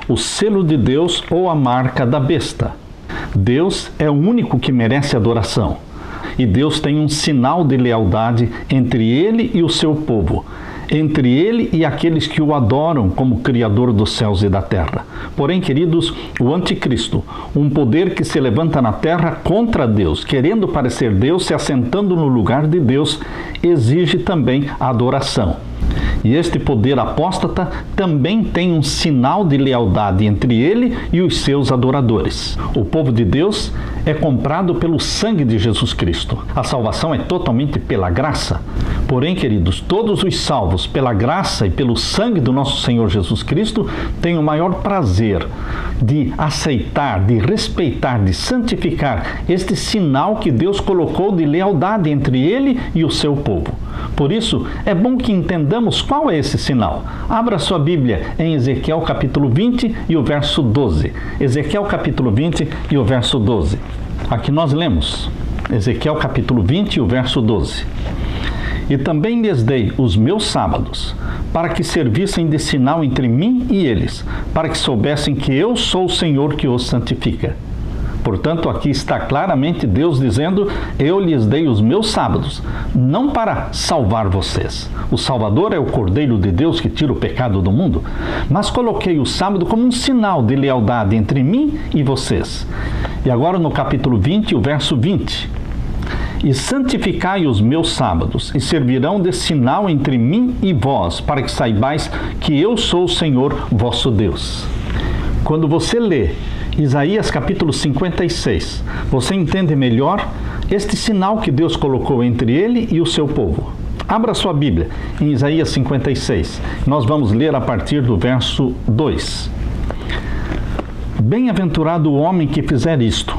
o selo de Deus ou a marca da besta. Deus é o único que merece adoração. E Deus tem um sinal de lealdade entre Ele e o seu povo, entre Ele e aqueles que o adoram como Criador dos céus e da terra. Porém, queridos, o anticristo, um poder que se levanta na terra contra Deus, querendo parecer Deus, se assentando no lugar de Deus, exige também a adoração. E este poder apóstata também tem um sinal de lealdade entre ele e os seus adoradores. O povo de Deus é comprado pelo sangue de Jesus Cristo. A salvação é totalmente pela graça. Porém, queridos, todos os salvos pela graça e pelo sangue do nosso Senhor Jesus Cristo têm o maior prazer de aceitar, de respeitar, de santificar este sinal que Deus colocou de lealdade entre ele e o seu povo. Por isso, é bom que entendamos qual é esse sinal. Abra sua Bíblia em Ezequiel capítulo 20 e o verso 12. Ezequiel capítulo 20 e o verso 12. Aqui nós lemos, Ezequiel capítulo 20 e o verso 12. E também lhes dei os meus sábados, para que servissem de sinal entre mim e eles, para que soubessem que eu sou o Senhor que os santifica. Portanto, aqui está claramente Deus dizendo: eu lhes dei os meus sábados, não para salvar vocês. O Salvador é o Cordeiro de Deus que tira o pecado do mundo, mas coloquei o sábado como um sinal de lealdade entre mim e vocês. E agora no capítulo 20, o verso 20. E santificai os meus sábados, e servirão de sinal entre mim e vós, para que saibais que eu sou o Senhor vosso Deus. Quando você lê Isaías capítulo 56, você entende melhor este sinal que Deus colocou entre ele e o seu povo. Abra sua Bíblia em Isaías 56. Nós vamos ler a partir do verso 2. Bem-aventurado o homem que fizer isto,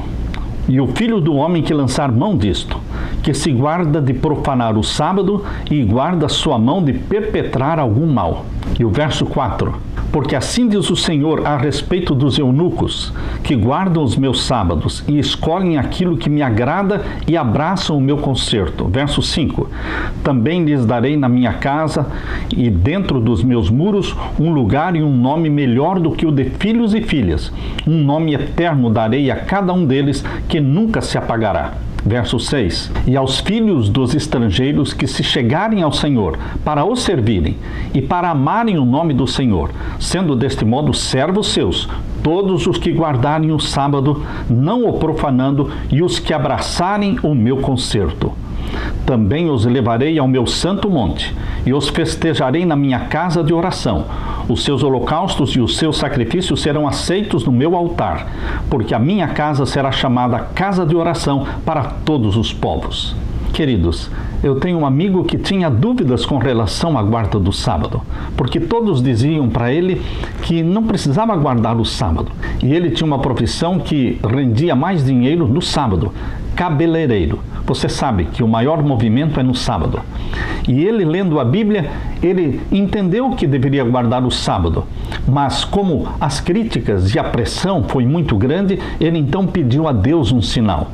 e o filho do homem que lançar mão disto, que se guarda de profanar o sábado e guarda sua mão de perpetrar algum mal. E o verso 4. Porque assim diz o Senhor a respeito dos eunucos, que guardam os meus sábados e escolhem aquilo que me agrada e abraçam o meu concerto. Verso 5. Também lhes darei na minha casa e dentro dos meus muros um lugar e um nome melhor do que o de filhos e filhas. Um nome eterno darei a cada um deles, que nunca se apagará. Verso 6. E aos filhos dos estrangeiros que se chegarem ao Senhor para o servirem e para amarem o nome do Senhor, sendo deste modo servos seus, todos os que guardarem o sábado, não o profanando, e os que abraçarem o meu concerto. Também os levarei ao meu santo monte, e os festejarei na minha casa de oração. Os seus holocaustos e os seus sacrifícios serão aceitos no meu altar, porque a minha casa será chamada casa de oração para todos os povos. Queridos, eu tenho um amigo que tinha dúvidas com relação à guarda do sábado, porque todos diziam para ele que não precisava guardar o sábado. E ele tinha uma profissão que rendia mais dinheiro no sábado, cabeleireiro. Você sabe que o maior movimento é no sábado. E ele, lendo a Bíblia, ele entendeu que deveria guardar o sábado. Mas como as críticas e a pressão foi muito grande, ele então pediu a Deus um sinal.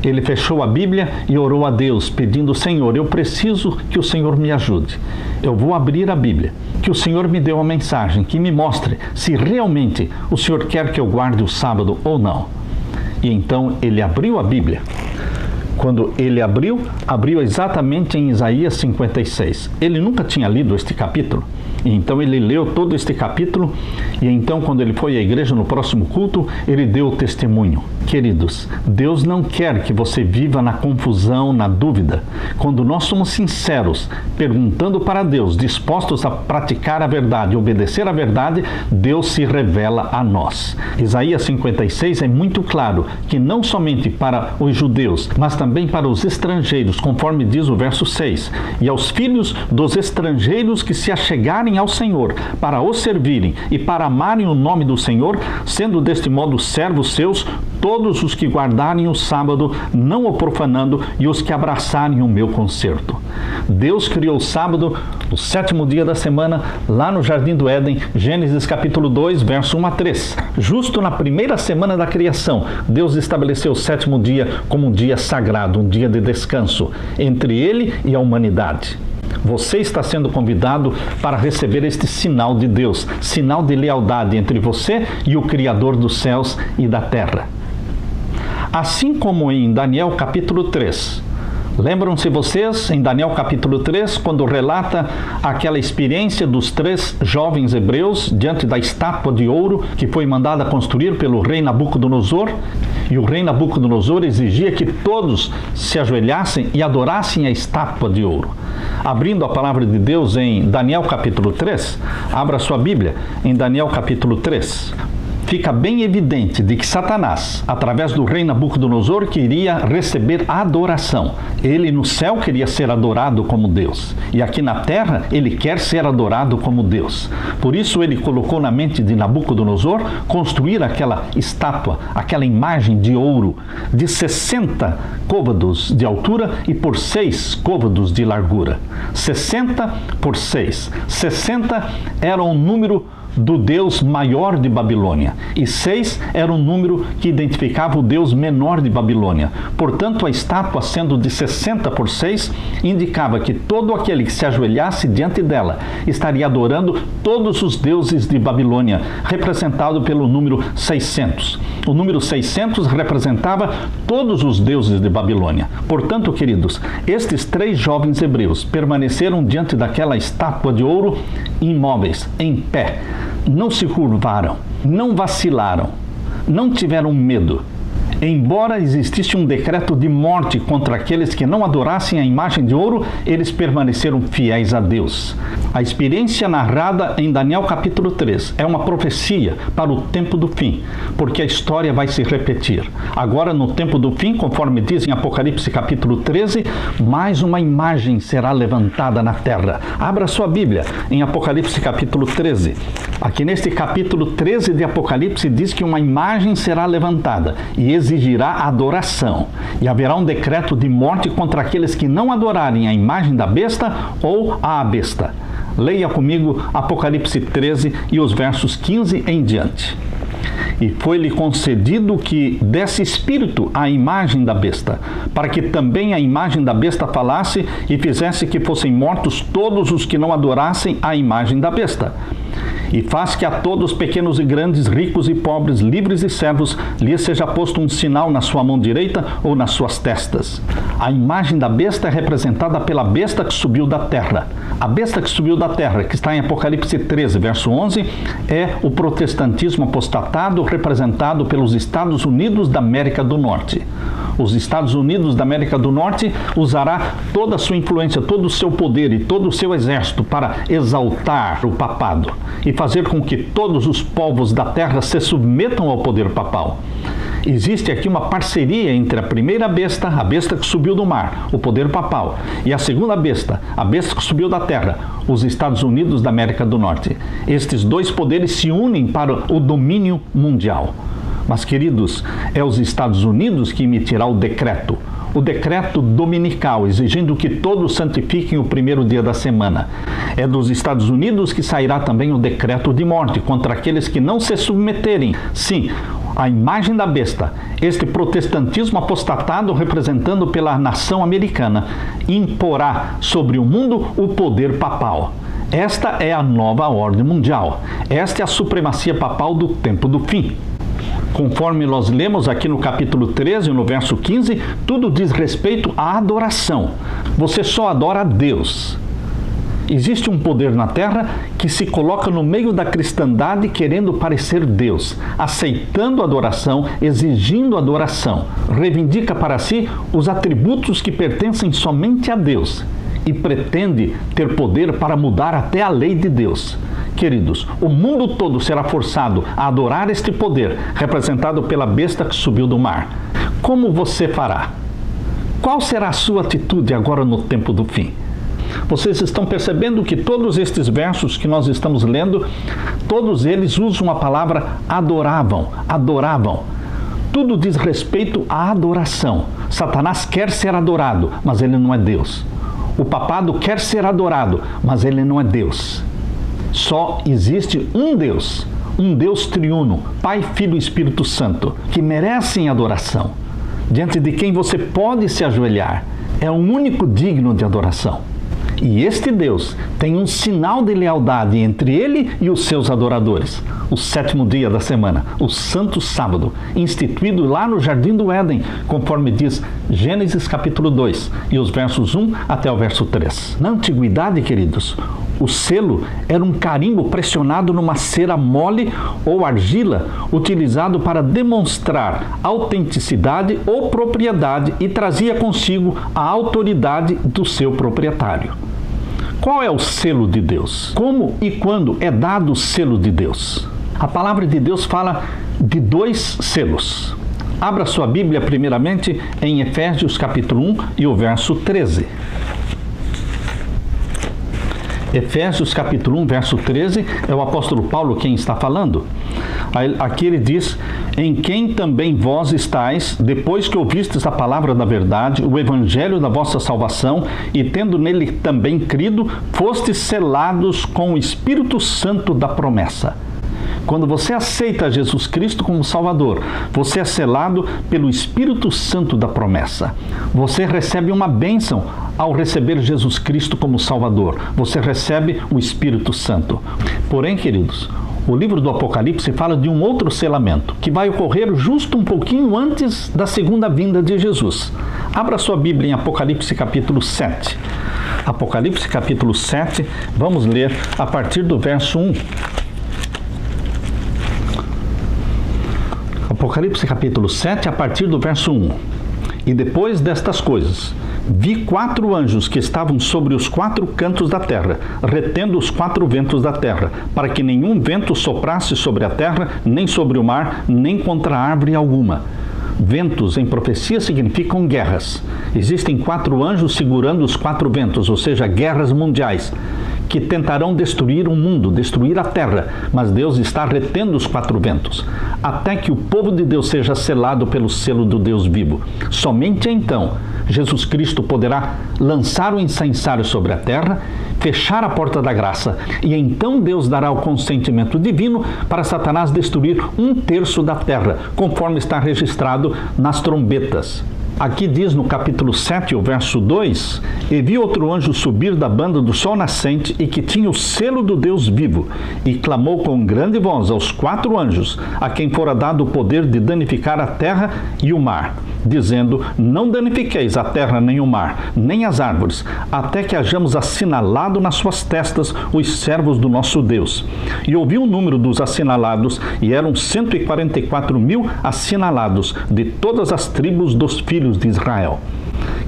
Ele fechou a Bíblia e orou a Deus, pedindo: Senhor, eu preciso que o Senhor me ajude. Eu vou abrir a Bíblia, que o Senhor me dê uma mensagem, que me mostre se realmente o Senhor quer que eu guarde o sábado ou não. E então ele abriu a Bíblia. Quando ele abriu exatamente em Isaías 56. Ele nunca tinha lido este capítulo. E então ele leu todo este capítulo, e então quando ele foi à igreja no próximo culto, ele deu o testemunho. Queridos, Deus não quer que você viva na confusão, na dúvida. Quando nós somos sinceros, perguntando para Deus, dispostos a praticar a verdade, obedecer a verdade, Deus se revela a nós. Isaías 56 é muito claro que não somente para os judeus, mas também para os estrangeiros, conforme diz o verso 6, e aos filhos dos estrangeiros que se achegarem ao Senhor, para o servirem e para amarem o nome do Senhor, sendo deste modo servos seus, todos os que guardarem o sábado, não o profanando, e os que abraçarem o meu concerto. Deus criou o sábado, o sétimo dia da semana, lá no Jardim do Éden, Gênesis capítulo 2, verso 1 a 3. Justo na primeira semana da criação, Deus estabeleceu o sétimo dia como um dia sagrado, um dia de descanso, entre ele e a humanidade. Você está sendo convidado para receber este sinal de Deus, sinal de lealdade entre você e o Criador dos céus e da terra. Assim como em Daniel capítulo 3, lembram-se vocês, em Daniel capítulo 3, quando relata aquela experiência dos 3 jovens hebreus diante da estátua de ouro que foi mandada construir pelo rei Nabucodonosor? E o rei Nabucodonosor exigia que todos se ajoelhassem e adorassem a estátua de ouro. Abrindo a palavra de Deus em Daniel capítulo 3, abra sua Bíblia em Daniel capítulo 3. Fica bem evidente de que Satanás, através do rei Nabucodonosor, queria receber adoração. Ele no céu queria ser adorado como Deus. E aqui na terra, ele quer ser adorado como Deus. Por isso ele colocou na mente de Nabucodonosor construir aquela estátua, aquela imagem de ouro de 60 côvados de altura e por 6 côvados de largura. 60 por 6. 60 era um número do Deus maior de Babilônia, e 6 era um número que identificava o Deus menor de Babilônia. Portanto, a estátua, sendo de 60 por 6, indicava que todo aquele que se ajoelhasse diante dela estaria adorando todos os deuses de Babilônia, representado pelo número 600. O número 600 representava todos os deuses de Babilônia. Portanto, queridos, estes 3 jovens hebreus permaneceram diante daquela estátua de ouro imóveis, em pé. Não se curvaram, não vacilaram, não tiveram medo. Embora existisse um decreto de morte contra aqueles que não adorassem a imagem de ouro, eles permaneceram fiéis a Deus. A experiência narrada em Daniel capítulo 3 é uma profecia para o tempo do fim, porque a história vai se repetir. Agora, no tempo do fim, conforme diz em Apocalipse capítulo 13, mais uma imagem será levantada na terra. Abra sua Bíblia em Apocalipse capítulo 13. Aqui neste capítulo 13 de Apocalipse diz que uma imagem será levantada e exigirá adoração. E haverá um decreto de morte contra aqueles que não adorarem a imagem da besta ou a besta. Leia comigo Apocalipse 13 e os versos 15 em diante. E foi-lhe concedido que desse espírito à imagem da besta, para que também a imagem da besta falasse e fizesse que fossem mortos todos os que não adorassem a imagem da besta. E faz que a todos, pequenos e grandes, ricos e pobres, livres e servos, lhes seja posto um sinal na sua mão direita ou nas suas testas. A imagem da besta é representada pela besta que subiu da terra. A besta que subiu da terra, que está em Apocalipse 13, verso 11, é o protestantismo apostatado representado pelos Estados Unidos da América do Norte. Os Estados Unidos da América do Norte usará toda a sua influência, todo o seu poder e todo o seu exército para exaltar o papado e fazer com que todos os povos da terra se submetam ao poder papal. Existe aqui uma parceria entre a primeira besta, a besta que subiu do mar, o poder papal, e a segunda besta, a besta que subiu da terra, os Estados Unidos da América do Norte. Estes dois poderes se unem para o domínio mundial. Mas, queridos, é os Estados Unidos que emitirá o decreto dominical, exigindo que todos santifiquem o primeiro dia da semana. É dos Estados Unidos que sairá também o decreto de morte contra aqueles que não se submeterem. Sim, a imagem da besta, este protestantismo apostatado representando pela nação americana, imporá sobre o mundo o poder papal. Esta é a nova ordem mundial. Esta é a supremacia papal do tempo do fim. Conforme nós lemos aqui no capítulo 13, no verso 15, tudo diz respeito à adoração. Você só adora a Deus. Existe um poder na terra que se coloca no meio da cristandade querendo parecer Deus, aceitando adoração, exigindo adoração, reivindica para si os atributos que pertencem somente a Deus e pretende ter poder para mudar até a lei de Deus. Queridos, o mundo todo será forçado a adorar este poder, representado pela besta que subiu do mar. Como você fará? Qual será a sua atitude agora no tempo do fim? Vocês estão percebendo que todos estes versos que nós estamos lendo, todos eles usam a palavra adoravam. Tudo diz respeito à adoração. Satanás quer ser adorado, mas ele não é Deus. O papado quer ser adorado, mas ele não é Deus. Só existe um Deus triuno, Pai, Filho e Espírito Santo, que merecem adoração, diante de quem você pode se ajoelhar. É o único digno de adoração. E este Deus tem um sinal de lealdade entre ele e os seus adoradores. O 7º dia da semana, o Santo Sábado, instituído lá no Jardim do Éden, conforme diz Gênesis capítulo 2, e os versos 1 até o verso 3. Na antiguidade, queridos, o selo era um carimbo pressionado numa cera mole ou argila, utilizado para demonstrar autenticidade ou propriedade e trazia consigo a autoridade do seu proprietário. Qual é o selo de Deus? Como e quando é dado o selo de Deus? A palavra de Deus fala de 2 selos. Abra sua Bíblia primeiramente em Efésios capítulo 1 e o verso 13. Efésios capítulo 1, verso 13, é o apóstolo Paulo quem está falando. Aqui ele diz: em quem também vós estáis, depois que ouvistes a palavra da verdade, o evangelho da vossa salvação, e tendo nele também crido, fostes selados com o Espírito Santo da promessa. Quando você aceita Jesus Cristo como Salvador, você é selado pelo Espírito Santo da promessa. Você recebe uma bênção ao receber Jesus Cristo como Salvador. Você recebe o Espírito Santo. Porém, queridos, o livro do Apocalipse fala de um outro selamento, que vai ocorrer justo um pouquinho antes da segunda vinda de Jesus. Abra sua Bíblia em Apocalipse capítulo 7. Apocalipse capítulo 7, vamos ler a partir do verso 1. Apocalipse capítulo 7, a partir do verso 1. E depois destas coisas, vi 4 anjos que estavam sobre os 4 cantos da terra, retendo os 4 ventos da terra, para que nenhum vento soprasse sobre a terra, nem sobre o mar, nem contra árvore alguma. Ventos em profecia significam guerras. Existem 4 anjos segurando os 4 ventos, ou seja, guerras mundiais, que tentarão destruir o mundo, destruir a terra, mas Deus está retendo os 4 ventos, até que o povo de Deus seja selado pelo selo do Deus vivo. Somente então Jesus Cristo poderá lançar o incensário sobre a terra, fechar a porta da graça, e então Deus dará o consentimento divino para Satanás destruir 1/3 da terra, conforme está registrado nas trombetas. Aqui diz no capítulo 7, o verso 2, e vi outro anjo subir da banda do sol nascente e que tinha o selo do Deus vivo, e clamou com grande voz aos 4 anjos, a quem fora dado o poder de danificar a terra e o mar, dizendo: não danifiqueis a terra nem o mar, nem as árvores, até que hajamos assinalado nas suas testas os servos do nosso Deus. E ouvi o número dos assinalados, e eram 144.000 assinalados, de todas as tribos dos filhos de Israel.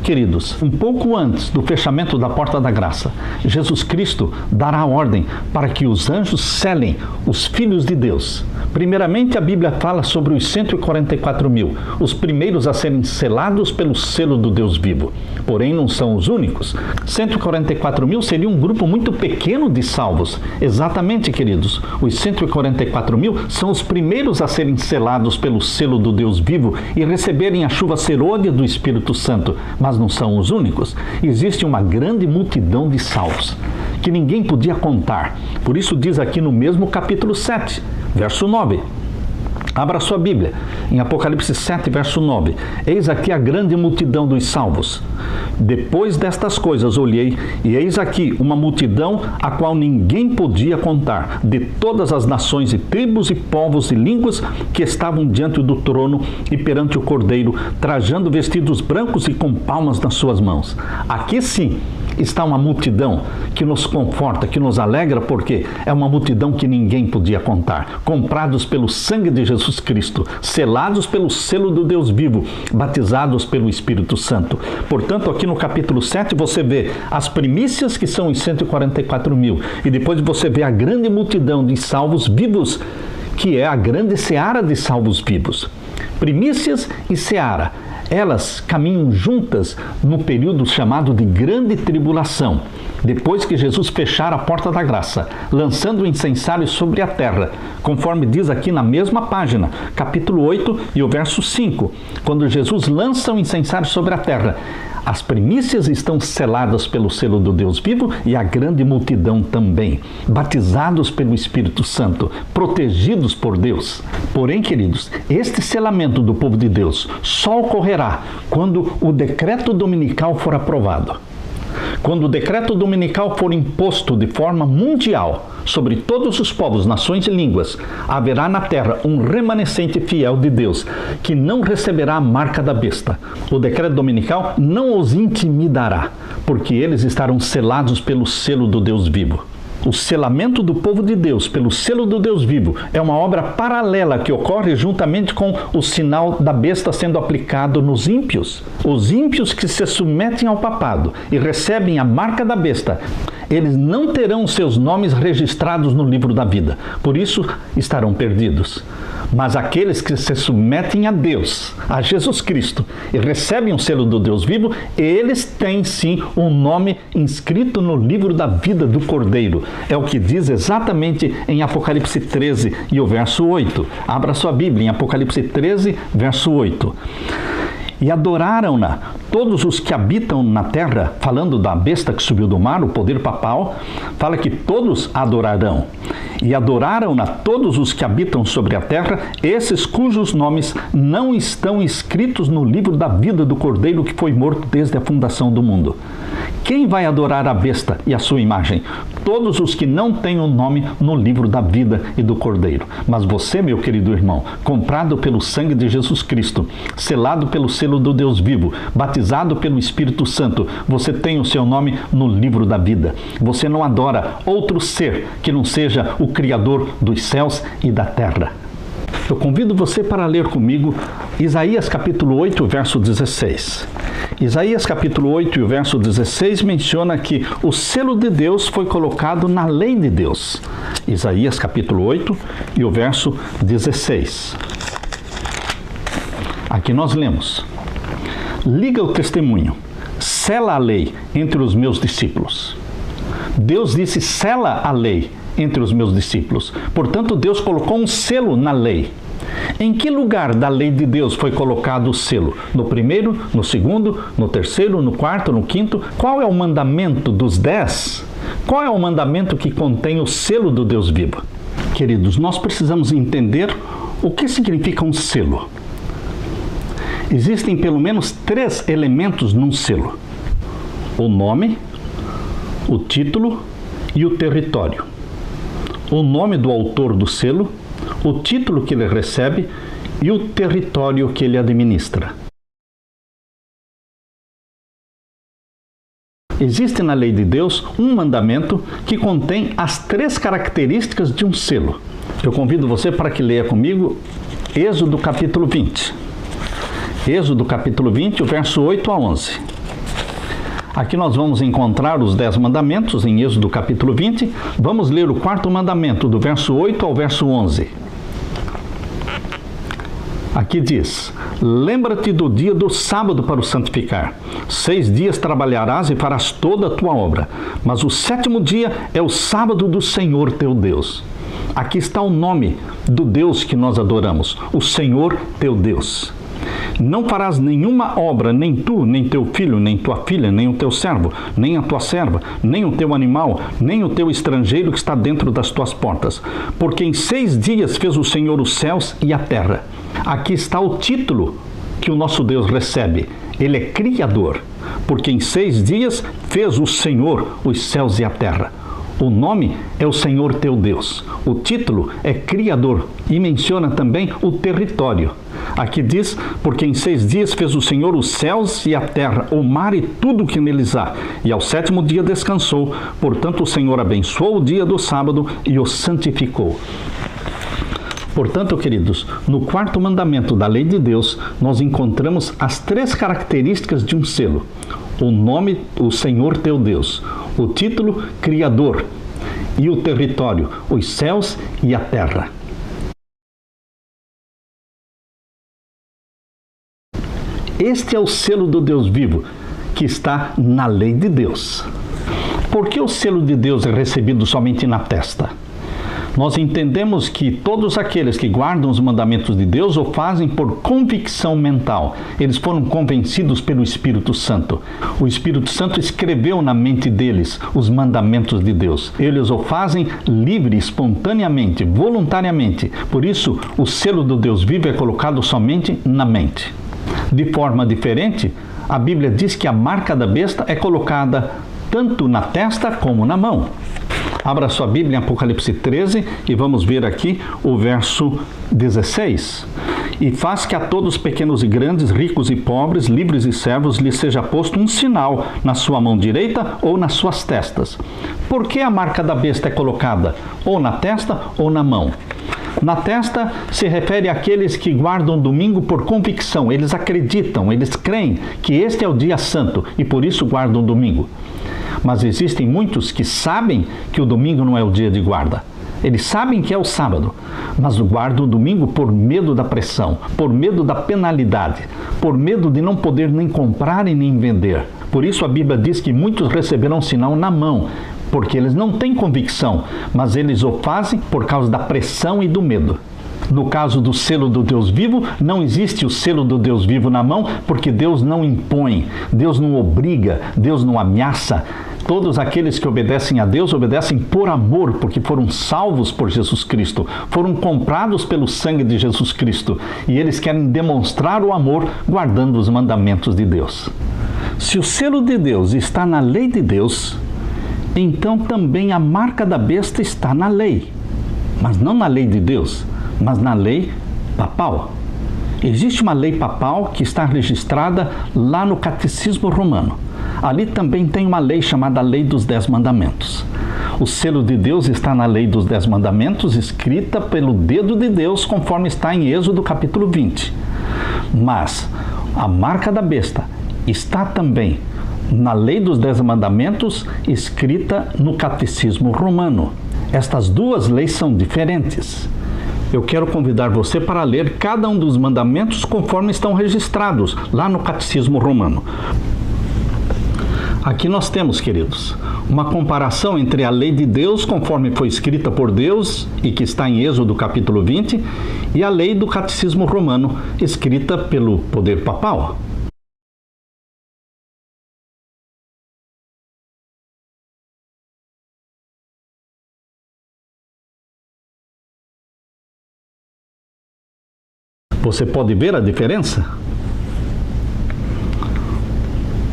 Queridos, um pouco antes do fechamento da porta da graça, Jesus Cristo dará a ordem para que os anjos selem os filhos de Deus. Primeiramente, a Bíblia fala sobre os 144.000, os primeiros a serem selados pelo selo do Deus vivo. Porém, não são os únicos. 144.000 seria um grupo muito pequeno de salvos. Exatamente, queridos, os 144.000 são os primeiros a serem selados pelo selo do Deus vivo e receberem a chuva serôdia do Espírito Santo. Mas não são os únicos. Existe uma grande multidão de salvos que ninguém podia contar. Por isso diz aqui no mesmo capítulo 7, verso 9. Abra sua Bíblia, em Apocalipse 7, verso 9. Eis aqui a grande multidão dos salvos. Depois destas coisas olhei, e eis aqui uma multidão a qual ninguém podia contar, de todas as nações e tribos e povos e línguas que estavam diante do trono e perante o Cordeiro, trajando vestidos brancos e com palmas nas suas mãos. Aqui sim está uma multidão que nos conforta, que nos alegra, porque é uma multidão que ninguém podia contar, comprados pelo sangue de Jesus Cristo, selados pelo selo do Deus vivo, batizados pelo Espírito Santo. Portanto, aqui no capítulo 7 você vê as primícias, que são os 144.000, e depois você vê a grande multidão de salvos vivos, que é a grande seara de salvos vivos. Primícias e seara, elas caminham juntas no período chamado de grande tribulação, depois que Jesus fechar a porta da graça, lançando o incensário sobre a terra, conforme diz aqui na mesma página, capítulo 8 e o verso 5, quando Jesus lança o incensário sobre a terra. As primícias estão seladas pelo selo do Deus vivo e a grande multidão também, batizados pelo Espírito Santo, protegidos por Deus. Porém, queridos, este selamento do povo de Deus só ocorrerá quando o decreto dominical for aprovado. Quando o decreto dominical for imposto de forma mundial sobre todos os povos, nações e línguas, haverá na terra um remanescente fiel de Deus, que não receberá a marca da besta. O decreto dominical não os intimidará, porque eles estarão selados pelo selo do Deus vivo. O selamento do povo de Deus pelo selo do Deus vivo é uma obra paralela que ocorre juntamente com o sinal da besta sendo aplicado nos ímpios. Os ímpios que se submetem ao papado e recebem a marca da besta, eles não terão seus nomes registrados no livro da vida, por isso estarão perdidos. Mas aqueles que se submetem a Deus, a Jesus Cristo, e recebem o selo do Deus vivo, eles têm sim um nome inscrito no livro da vida do Cordeiro. É o que diz exatamente em Apocalipse 13 e o verso 8. Abra sua Bíblia em Apocalipse 13, verso 8. E adoraram-na todos os que habitam na terra, falando da besta que subiu do mar, o poder papal, fala que todos adorarão. E adoraram-na todos os que habitam sobre a terra, esses cujos nomes não estão escritos no livro da vida do Cordeiro que foi morto desde a fundação do mundo. Quem vai adorar a besta e a sua imagem? Todos os que não têm o nome no livro da vida e do Cordeiro. Mas você, meu querido irmão, comprado pelo sangue de Jesus Cristo, selado pelo selo do Deus vivo, batizado pelo Espírito Santo, você tem o seu nome no livro da vida. Você não adora outro ser que não seja o Criador dos céus e da terra. Eu convido você para ler comigo Isaías capítulo 8, verso 16. Isaías capítulo 8 e o verso 16 menciona que o selo de Deus foi colocado na lei de Deus. Isaías capítulo 8 e o verso 16. Aqui nós lemos: liga o testemunho, sela a lei entre os meus discípulos. Deus disse: sela a lei entre os meus discípulos. Portanto, Deus colocou um selo na lei. Em que lugar da lei de Deus foi colocado o selo? No primeiro, no segundo, no terceiro, no quarto, no quinto? Qual é o mandamento dos 10? Qual é o mandamento que contém o selo do Deus vivo? Queridos, nós precisamos entender o que significa um selo. Existem pelo menos 3 elementos num selo: o nome, o título e o território. O nome do autor do selo, o título que ele recebe e o território que ele administra. Existe na lei de Deus um mandamento que contém as 3 características de um selo. Eu convido você para que leia comigo Êxodo capítulo 20. Êxodo capítulo 20, o verso 8 a 11. Aqui nós vamos encontrar os 10 mandamentos em Êxodo capítulo 20. Vamos ler o 4º mandamento, do verso 8 ao verso 11. Aqui diz: lembra-te do dia do sábado para o santificar. 6 dias trabalharás e farás toda a tua obra, mas o 7º dia é o sábado do Senhor teu Deus. Aqui está o nome do Deus que nós adoramos, o Senhor teu Deus. Não farás nenhuma obra, nem tu, nem teu filho, nem tua filha, nem o teu servo, nem a tua serva, nem o teu animal, nem o teu estrangeiro que está dentro das tuas portas. Porque em 6 dias fez o Senhor os céus e a terra. Aqui está o título que o nosso Deus recebe. Ele é Criador. Porque em 6 dias fez o Senhor os céus e a terra. O nome é o Senhor teu Deus. O título é Criador e menciona também o território. Aqui diz: porque em 6 dias fez o Senhor os céus e a terra, o mar e tudo o que neles há. E ao 7º dia descansou. Portanto, o Senhor abençoou o dia do sábado e o santificou. Portanto, queridos, no 4º mandamento da lei de Deus, nós encontramos as 3 características de um selo: o nome, o Senhor teu Deus; o título, Criador; e o território, os céus e a terra. Este é o selo do Deus vivo, que está na lei de Deus. Por que o selo de Deus é recebido somente na testa? Nós entendemos que todos aqueles que guardam os mandamentos de Deus o fazem por convicção mental. Eles foram convencidos pelo Espírito Santo. O Espírito Santo escreveu na mente deles os mandamentos de Deus. Eles o fazem livre, espontaneamente, voluntariamente. Por isso, o selo do Deus vivo é colocado somente na mente. De forma diferente, a Bíblia diz que a marca da besta é colocada tanto na testa como na mão. Abra sua Bíblia em Apocalipse 13 e vamos ver aqui o verso 16. E faz que a todos pequenos e grandes, ricos e pobres, livres e servos, lhes seja posto um sinal na sua mão direita ou nas suas testas. Por que a marca da besta é colocada ou na testa ou na mão? Na testa se refere àqueles que guardam o domingo por convicção. Eles acreditam, eles creem que este é o dia santo e por isso guardam o domingo. Mas existem muitos que sabem que o domingo não é o dia de guarda. Eles sabem que é o sábado, mas guardam o domingo por medo da pressão, por medo da penalidade, por medo de não poder nem comprar e nem vender. Por isso a Bíblia diz que muitos receberão sinal na mão, porque eles não têm convicção, mas eles o fazem por causa da pressão e do medo. No caso do selo do Deus vivo, não existe o selo do Deus vivo na mão, porque Deus não impõe, Deus não obriga, Deus não ameaça. Todos aqueles que obedecem a Deus, obedecem por amor, porque foram salvos por Jesus Cristo, foram comprados pelo sangue de Jesus Cristo, e eles querem demonstrar o amor guardando os mandamentos de Deus. Se o selo de Deus está na lei de Deus, então também a marca da besta está na lei, mas não na lei de Deus, mas na lei papal. Existe uma lei papal que está registrada lá no Catecismo Romano. Ali também tem uma lei chamada Lei dos 10 Mandamentos. O selo de Deus está na Lei dos 10 Mandamentos, escrita pelo dedo de Deus, conforme está em Êxodo capítulo 20. Mas a marca da besta está também na Lei dos 10 Mandamentos, escrita no Catecismo Romano. Estas duas leis são diferentes. Eu quero convidar você para ler cada um dos mandamentos conforme estão registrados lá no Catecismo Romano. Aqui nós temos, queridos, uma comparação entre a lei de Deus, conforme foi escrita por Deus e que está em Êxodo capítulo 20, e a lei do Catecismo Romano, escrita pelo poder papal. Você pode ver a diferença?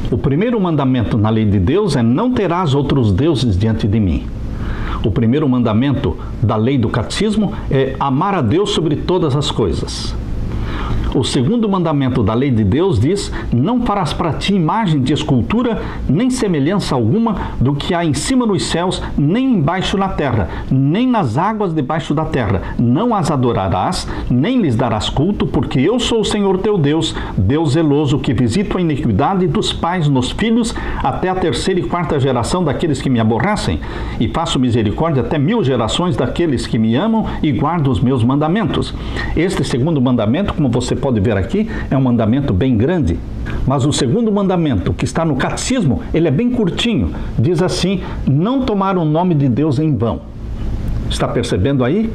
O primeiro mandamento na lei de Deus é: não terás outros deuses diante de mim. O primeiro mandamento da lei do catecismo é amar a Deus sobre todas as coisas. O segundo mandamento da lei de Deus diz: não farás para ti imagem de escultura, nem semelhança alguma do que há em cima nos céus, nem embaixo na terra, nem nas águas debaixo da terra. Não as adorarás, nem lhes darás culto, porque eu sou o Senhor teu Deus, Deus zeloso, que visito a iniquidade dos pais nos filhos, até a 3ª e 4ª geração daqueles que me aborrecem, e faço misericórdia até 1000 gerações daqueles que me amam e guardam os meus mandamentos. Este segundo mandamento, como você pode ver aqui, é um mandamento bem grande. Mas o segundo mandamento, que está no catecismo, ele é bem curtinho. Diz assim: não tomar o nome de Deus em vão. Está percebendo aí?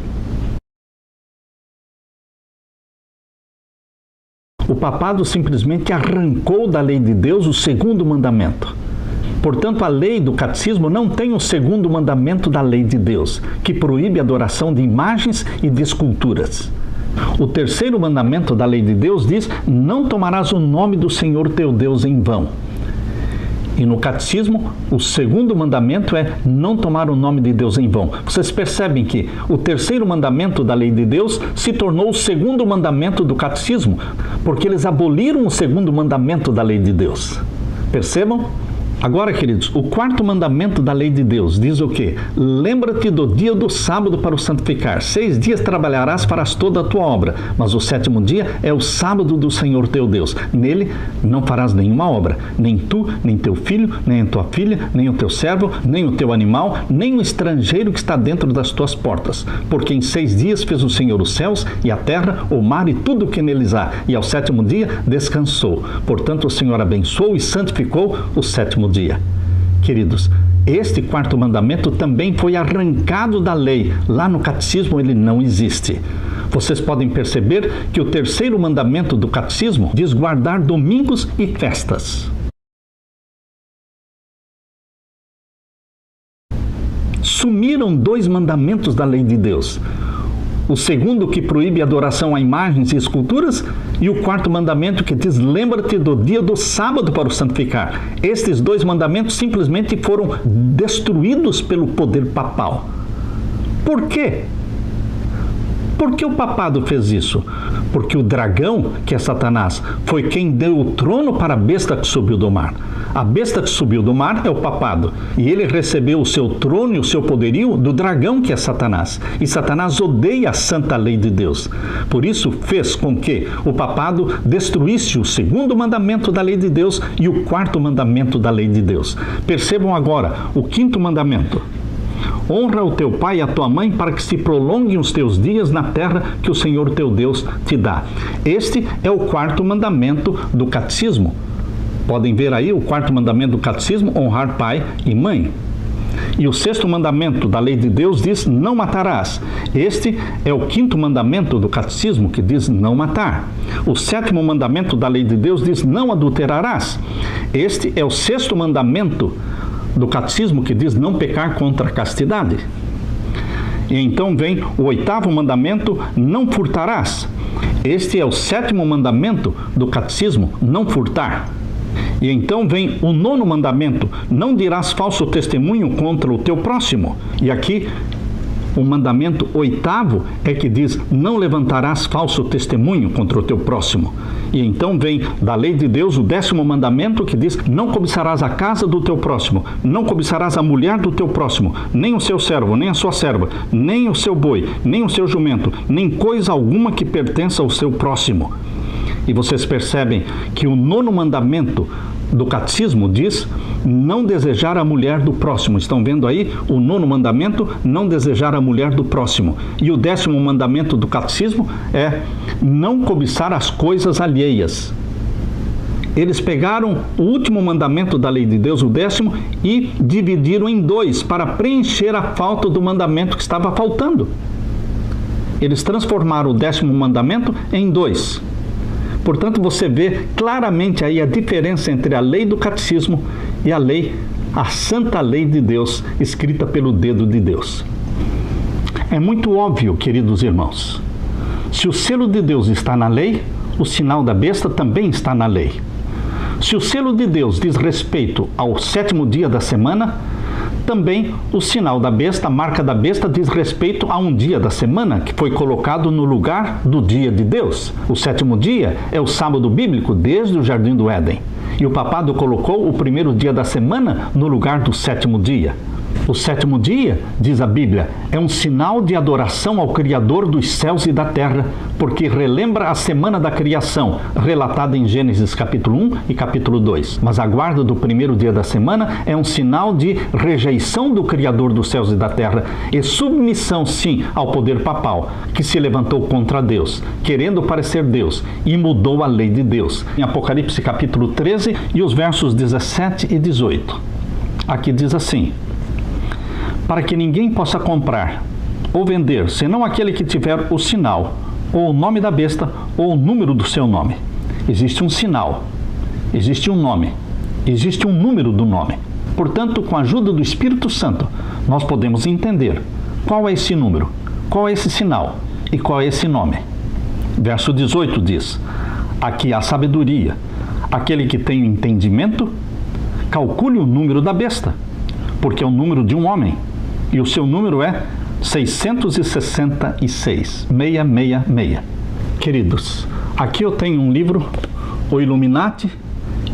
O papado simplesmente arrancou da lei de Deus o segundo mandamento. Portanto, a lei do catecismo não tem o segundo mandamento da lei de Deus, que proíbe a adoração de imagens e de esculturas. O terceiro mandamento da lei de Deus diz: não tomarás o nome do Senhor teu Deus em vão. E no catecismo, o segundo mandamento é não tomar o nome de Deus em vão. Vocês percebem que o terceiro mandamento da lei de Deus se tornou o segundo mandamento do catecismo, porque eles aboliram o segundo mandamento da lei de Deus. Percebam? Agora, queridos, o quarto mandamento da lei de Deus diz o quê? Lembra-te do dia do sábado para o santificar. 6 dias trabalharás, farás toda a tua obra, mas o 7º dia é o sábado do Senhor teu Deus. Nele não farás nenhuma obra, nem tu, nem teu filho, nem a tua filha, nem o teu servo, nem o teu animal, nem o estrangeiro que está dentro das tuas portas. Porque em 6 dias fez o Senhor os céus e a terra, o mar e tudo o que neles há, e ao 7º dia descansou. Portanto, o Senhor abençoou e santificou o 7º dia. Queridos, este quarto mandamento também foi arrancado da lei. Lá no catecismo ele não existe. Vocês podem perceber que o terceiro mandamento do catecismo diz guardar domingos e festas. Sumiram 2 mandamentos da lei de Deus. O segundo, que proíbe a adoração a imagens e esculturas. E o quarto mandamento, que diz: lembra-te do dia do sábado para o santificar. Estes dois mandamentos simplesmente foram destruídos pelo poder papal. Por quê? Por que o papado fez isso? Porque o dragão, que é Satanás, foi quem deu o trono para a besta que subiu do mar. A besta que subiu do mar é o papado. E ele recebeu o seu trono e o seu poderio do dragão, que é Satanás. E Satanás odeia a santa lei de Deus. Por isso fez com que o papado destruísse o segundo mandamento da lei de Deus e o quarto mandamento da lei de Deus. Percebam agora o quinto mandamento. Honra o teu pai e a tua mãe para que se prolonguem os teus dias na terra que o Senhor teu Deus te dá. Este é o quarto mandamento do catecismo. Podem ver aí o quarto mandamento do catecismo: honrar pai e mãe. E o sexto mandamento da lei de Deus diz: não matarás. Este é o quinto mandamento do catecismo, que diz: não matar. O sétimo mandamento da lei de Deus diz: não adulterarás. Este é o sexto mandamento do catecismo, que diz: não pecar contra a castidade. E então vem o oitavo mandamento: não furtarás. Este é o sétimo mandamento do catecismo: não furtar. E então vem o nono mandamento: não dirás falso testemunho contra o teu próximo. E aqui o mandamento oitavo é que diz: não levantarás falso testemunho contra o teu próximo. E então vem da lei de Deus o 10º mandamento, que diz: não cobiçarás a casa do teu próximo, não cobiçarás a mulher do teu próximo, nem o seu servo, nem a sua serva, nem o seu boi, nem o seu jumento, nem coisa alguma que pertença ao seu próximo. E vocês percebem que o nono mandamento do catecismo diz: não desejar a mulher do próximo. Estão vendo aí o nono mandamento: não desejar a mulher do próximo. E o 10º mandamento do catecismo é: não cobiçar as coisas alheias. Eles pegaram o último mandamento da lei de Deus, o 10º, e dividiram em dois para preencher a falta do mandamento que estava faltando. Eles transformaram o 10º mandamento em dois. Portanto, você vê claramente aí a diferença entre a lei do catecismo e a santa lei de Deus, escrita pelo dedo de Deus. É muito óbvio, queridos irmãos. Se o selo de Deus está na lei, o sinal da besta também está na lei. Se o selo de Deus diz respeito ao 7º dia da semana, também o sinal da besta, a marca da besta, diz respeito a um dia da semana que foi colocado no lugar do dia de Deus. O 7º dia é o sábado bíblico, desde o Jardim do Éden. E o papado colocou o primeiro dia da semana no lugar do 7º dia. O 7º dia, diz a Bíblia, é um sinal de adoração ao Criador dos céus e da terra, porque relembra a semana da criação, relatada em Gênesis capítulo 1 e capítulo 2. Mas a guarda do primeiro dia da semana é um sinal de rejeição do Criador dos céus e da terra e submissão, sim, ao poder papal, que se levantou contra Deus, querendo parecer Deus, e mudou a lei de Deus. Em Apocalipse capítulo 13 e os versos 17 e 18. Aqui diz assim: para que ninguém possa comprar ou vender, senão aquele que tiver o sinal, ou o nome da besta, ou o número do seu nome. Existe um sinal, existe um nome, existe um número do nome. Portanto, com a ajuda do Espírito Santo, nós podemos entender qual é esse número, qual é esse sinal e qual é esse nome. Verso 18 diz: aqui há sabedoria. Aquele que tem o entendimento, calcule o número da besta, porque é o número de um homem. E o seu número é 666, 666. Queridos, aqui eu tenho um livro, O Illuminati,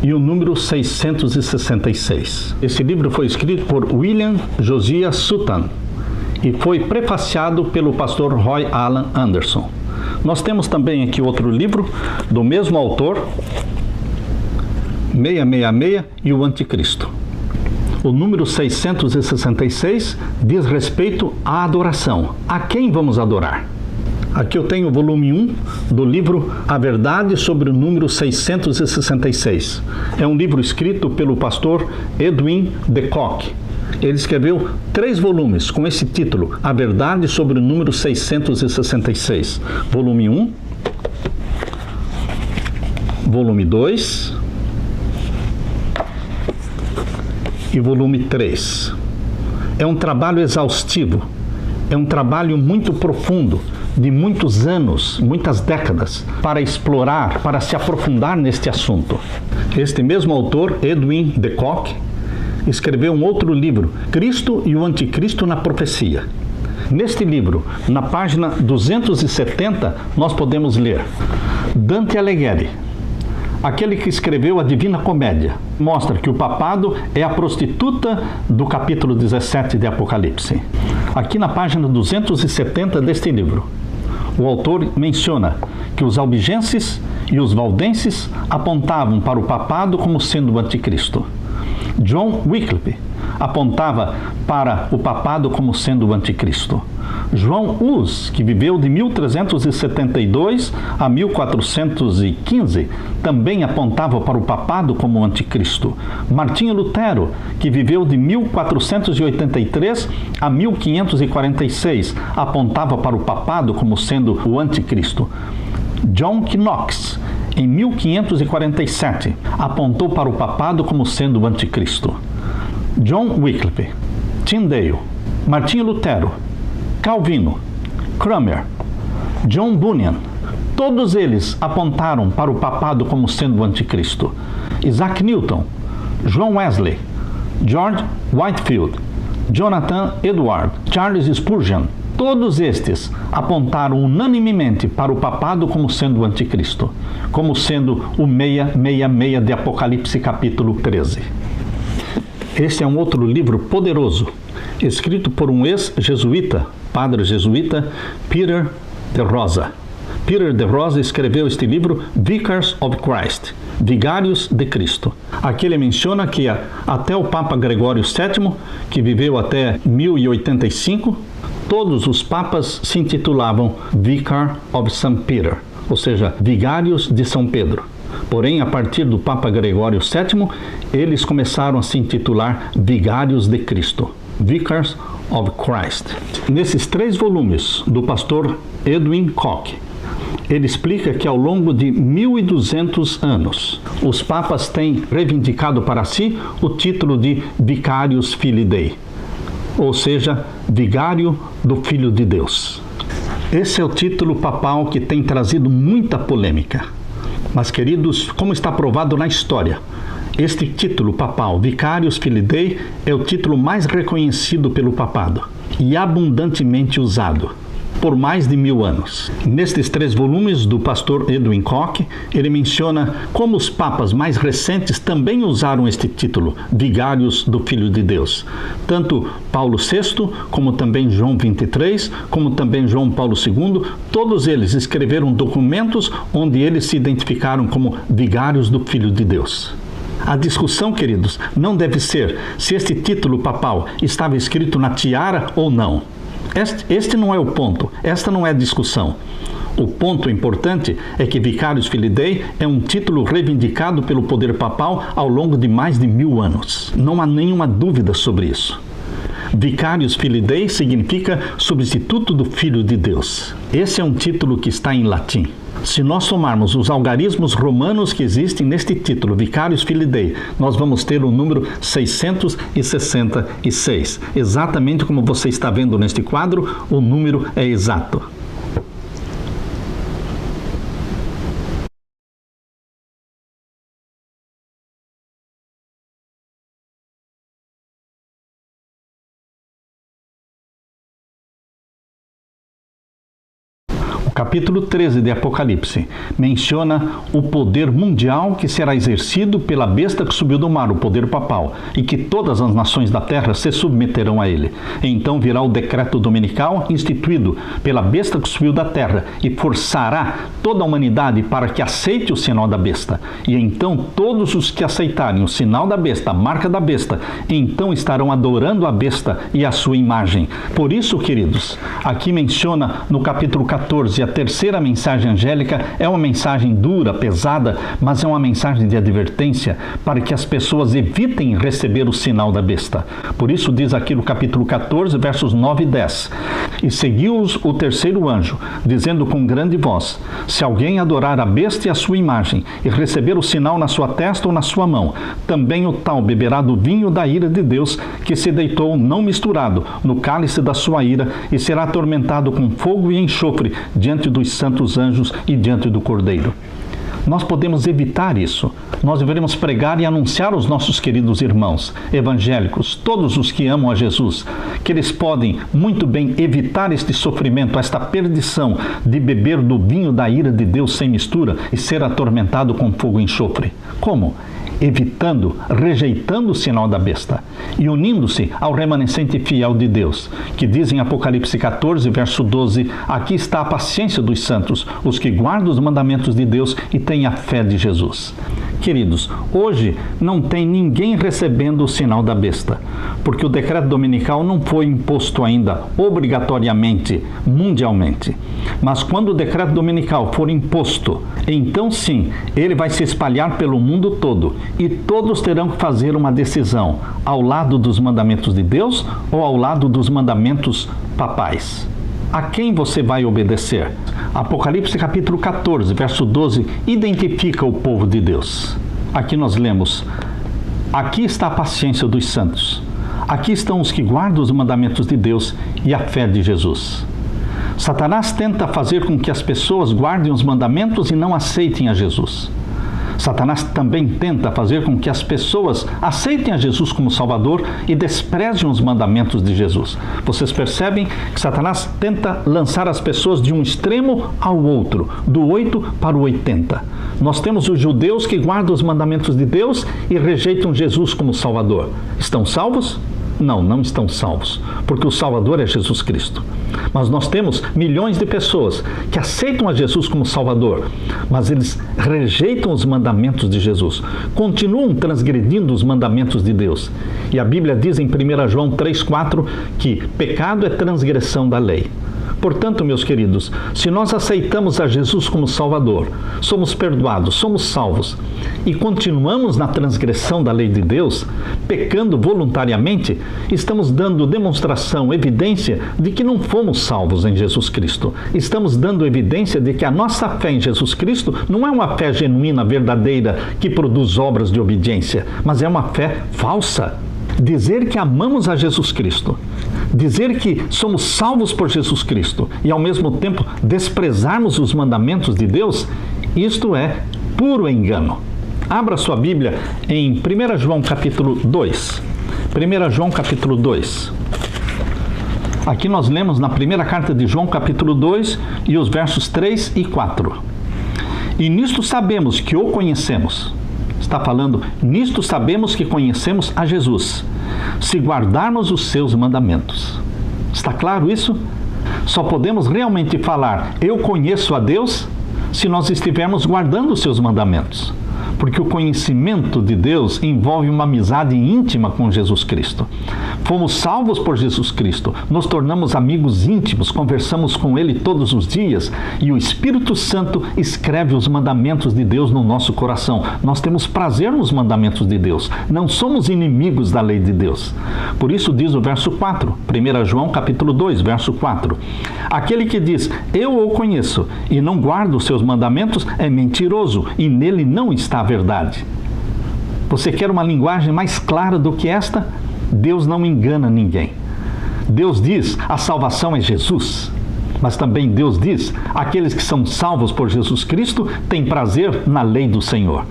e o número 666. Esse livro foi escrito por William Josiah Sutton e foi prefaciado pelo pastor Roy Alan Anderson. Nós temos também aqui outro livro do mesmo autor, 666 e o Anticristo. O número 666 diz respeito à adoração. A quem vamos adorar? Aqui eu tenho o volume 1 do livro A Verdade sobre o número 666. É um livro escrito pelo pastor Edwin de Kock. Ele escreveu 3 volumes com esse título: A Verdade sobre o número 666. Volume 1, volume 2 e volume 3. É um trabalho exaustivo, é um trabalho muito profundo, de muitos anos, muitas décadas, para explorar, para se aprofundar neste assunto. Este mesmo autor, Edwin de Kock, escreveu um outro livro, Cristo e o Anticristo na Profecia. Neste livro, na página 270, nós podemos ler: Dante Alighieri, aquele que escreveu a Divina Comédia, mostra que o papado é a prostituta do capítulo 17 de Apocalipse. Aqui na página 270 deste livro, o autor menciona que os albigenses e os valdenses apontavam para o papado como sendo o anticristo. John Wycliffe apontava para o papado como sendo o anticristo. João Hus, que viveu de 1372 a 1415, também apontava para o papado como o anticristo. Martinho Lutero, que viveu de 1483 a 1546, apontava para o papado como sendo o anticristo. John Knox, em 1547, apontou para o papado como sendo o anticristo. John Wycliffe, Tyndale, Martinho Lutero, Calvino, Cranmer, John Bunyan, todos eles apontaram para o papado como sendo o anticristo. Isaac Newton, John Wesley, George Whitefield, Jonathan Edward, Charles Spurgeon, todos estes apontaram unanimemente para o papado como sendo o anticristo, como sendo o 666 de Apocalipse capítulo 13. Este é um outro livro poderoso, escrito por um ex-jesuíta, padre jesuíta, Peter de Rosa. Peter de Rosa escreveu este livro, Vicars of Christ, Vigários de Cristo. Aqui ele menciona que até o Papa Gregório VII, que viveu até 1085, todos os papas se intitulavam Vicar of St. Peter, ou seja, Vigários de São Pedro. Porém, a partir do Papa Gregório VII, eles começaram a se intitular Vigários de Cristo, Vicars of Christ. Nesses 3 volumes do pastor Edwin Kock, ele explica que ao longo de 1200 anos, os papas têm reivindicado para si o título de Vicarius Filii Dei, ou seja, Vigário do Filho de Deus. Esse é o título papal que tem trazido muita polêmica. Mas, queridos, como está provado na história, este título papal, Vicarius Filii Dei, é o título mais reconhecido pelo papado e abundantemente usado por mais de 1000 anos. Nestes 3 volumes do pastor Edwin Kock, ele menciona como os papas mais recentes também usaram este título, Vigários do Filho de Deus. Tanto Paulo VI, como também João XXIII, como também João Paulo II, todos eles escreveram documentos onde eles se identificaram como Vigários do Filho de Deus. A discussão, queridos, não deve ser se este título papal estava escrito na tiara ou não. Este não é o ponto, esta não é a discussão. O ponto importante é que Vicarius Filii Dei é um título reivindicado pelo poder papal ao longo de mais de 1000 anos. Não há nenhuma dúvida sobre isso. Vicarius Filii Dei significa substituto do Filho de Deus. Esse é um título que está em latim. Se nós somarmos os algarismos romanos que existem neste título, Vicarius Filii Dei, nós vamos ter o número 666. Exatamente como você está vendo neste quadro, o número é exato. Capítulo 13 de Apocalipse menciona o poder mundial que será exercido pela besta que subiu do mar, o poder papal, e que todas as nações da terra se submeterão a ele. E então virá o decreto dominical instituído pela besta que subiu da terra e forçará toda a humanidade para que aceite o sinal da besta. E então todos os que aceitarem o sinal da besta, a marca da besta, então estarão adorando a besta e a sua imagem. Por isso, queridos, aqui menciona no capítulo 14 a terceira mensagem angélica é uma mensagem dura, pesada, mas é uma mensagem de advertência para que as pessoas evitem receber o sinal da besta. Por isso diz aqui no capítulo 14, versos 9 e 10. E seguiu-os o terceiro anjo, dizendo com grande voz: se alguém adorar a besta e a sua imagem, e receber o sinal na sua testa ou na sua mão, também o tal beberá do vinho da ira de Deus, que se deitou não misturado no cálice da sua ira, e será atormentado com fogo e enxofre diante dos santos anjos e diante do Cordeiro. Nós podemos evitar isso. Nós deveríamos pregar e anunciar aos nossos queridos irmãos evangélicos, todos os que amam a Jesus, que eles podem muito bem evitar este sofrimento, esta perdição de beber do vinho da ira de Deus sem mistura e ser atormentado com fogo e enxofre. Como? Evitando, rejeitando o sinal da besta e unindo-se ao remanescente fiel de Deus, que diz em Apocalipse 14, verso 12, aqui está a paciência dos santos, os que guardam os mandamentos de Deus e têm a fé de Jesus. Queridos, hoje não tem ninguém recebendo o sinal da besta, porque o decreto dominical não foi imposto ainda obrigatoriamente, mundialmente. Mas quando o decreto dominical for imposto, então sim, ele vai se espalhar pelo mundo todo e todos terão que fazer uma decisão ao lado dos mandamentos de Deus ou ao lado dos mandamentos papais. A quem você vai obedecer? Apocalipse capítulo 14, verso 12, identifica o povo de Deus. Aqui nós lemos: aqui está a paciência dos santos. Aqui estão os que guardam os mandamentos de Deus e a fé de Jesus. Satanás tenta fazer com que as pessoas guardem os mandamentos e não aceitem a Jesus. Satanás também tenta fazer com que as pessoas aceitem a Jesus como Salvador e desprezem os mandamentos de Jesus. Vocês percebem que Satanás tenta lançar as pessoas de um extremo ao outro, do 8 para o 80. Nós temos os judeus que guardam os mandamentos de Deus e rejeitam Jesus como Salvador. Estão salvos? Não, não estão salvos, porque o Salvador é Jesus Cristo. Mas nós temos milhões de pessoas que aceitam a Jesus como Salvador, mas eles rejeitam os mandamentos de Jesus, continuam transgredindo os mandamentos de Deus. E a Bíblia diz em 1 João 3,4 que pecado é transgressão da lei. Portanto, meus queridos, se nós aceitamos a Jesus como Salvador, somos perdoados, somos salvos e continuamos na transgressão da lei de Deus, pecando voluntariamente, estamos dando demonstração, evidência de que não fomos salvos em Jesus Cristo. Estamos dando evidência de que a nossa fé em Jesus Cristo não é uma fé genuína, verdadeira, que produz obras de obediência, mas é uma fé falsa. Dizer que amamos a Jesus Cristo, dizer que somos salvos por Jesus Cristo e ao mesmo tempo desprezarmos os mandamentos de Deus, isto é puro engano. Abra sua Bíblia em 1 João capítulo 2. 1 João capítulo 2. Aqui nós lemos na primeira carta de João capítulo 2 e os versos 3 e 4. E nisto sabemos que o conhecemos. Está falando, nisto sabemos que conhecemos a Jesus, se guardarmos os seus mandamentos. Está claro isso? Só podemos realmente falar, eu conheço a Deus, se nós estivermos guardando os seus mandamentos. Porque o conhecimento de Deus envolve uma amizade íntima com Jesus Cristo. Fomos salvos por Jesus Cristo, nos tornamos amigos íntimos, conversamos com Ele todos os dias e o Espírito Santo escreve os mandamentos de Deus no nosso coração. Nós temos prazer nos mandamentos de Deus, não somos inimigos da lei de Deus. Por isso diz o verso 4, 1 João capítulo 2, verso 4. Aquele que diz, eu o conheço e não guarda os seus mandamentos é mentiroso e nele não está a verdade. Você quer uma linguagem mais clara do que esta? Deus não engana ninguém. Deus diz, a salvação é Jesus. Mas também Deus diz, aqueles que são salvos por Jesus Cristo têm prazer na lei do Senhor.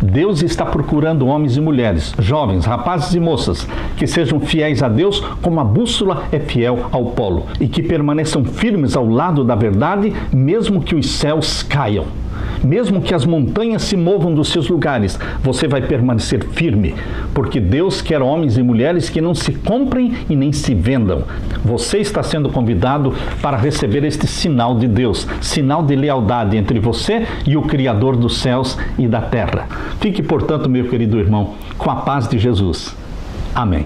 Deus está procurando homens e mulheres, jovens, rapazes e moças, que sejam fiéis a Deus como a bússola é fiel ao polo e que permaneçam firmes ao lado da verdade, mesmo que os céus caiam. Mesmo que as montanhas se movam dos seus lugares, você vai permanecer firme, porque Deus quer homens e mulheres que não se comprem e nem se vendam. Você está sendo convidado para receber este sinal de Deus, sinal de lealdade entre você e o Criador dos céus e da terra. Fique, portanto, meu querido irmão, com a paz de Jesus. Amém.